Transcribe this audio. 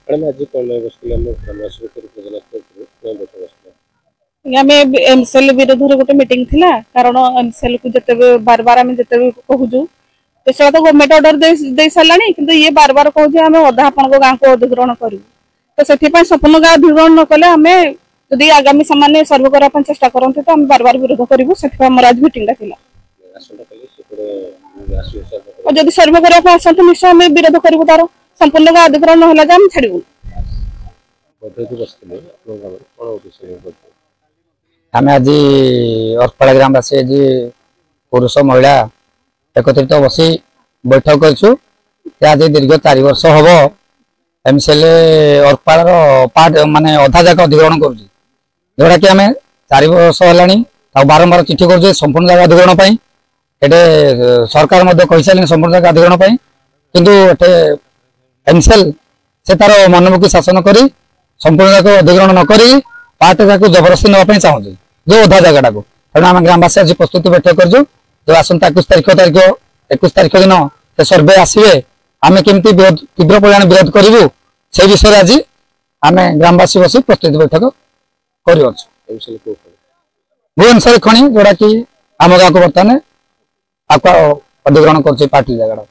madam आज कौन बसते आम ग्रामवासी आम एमसेल विरोध गोटे मीटिंग थिला कारण एमसेल को जिते बार बार आम जिते कहूँ तो से तो गवर्नमेंट ऑर्डर दे सारा कि ये बार बार कहूँ आम अधा आपण गाँव को अधिग्रहण करूँ तो से संपूर्ण गाँव अधिग्रहण न कले आम जदि आगामी सामान्य सर्वे करने चेष्टा करते तो आम बार बार विरोध करूँ से आज मीटिंग था और जब सर्वे करने आसते निश्चय आम विरोध करूँ तार संपूर्ण गाँव अधिग्रहण ना आम छाड़ू आम आज अरपड़ा ग्रामवासी आज पुरुष महिला एकत्रित बसी बैठक कर आज दीर्घ 4 वर्ष हम एमसीएल अरपड़ पार्ट माने अधा जाक अधिग्रहण करोटा कि आम 4 वर्ष है बारंबार चिठी कर संपूर्ण जगह अधिग्रहण ये सरकार कही सारे संपूर्ण जगह अधिग्रहण किंतु एमसीएल से तार मनमुखी शासन कर संपूर्ण जगह अधिग्रहण नक पार्ट जगह जबरदस्ती नापी चाहूँ जो अधा जगह को तेणु आम ग्रामवासी आज प्रस्तुति बैठक कर जो आसंता 21 तारीख दिन से सर्वे आसवे आम केमती तीव्र परिमाण विरोध करूँ से विषय आज आम ग्रामवासी बस प्रस्तुति बैठक कर भुवनेश्वर खणी जोटा कि आम गाँव को बर्तमान आपको अधिग्रहण कर पार्टी जगह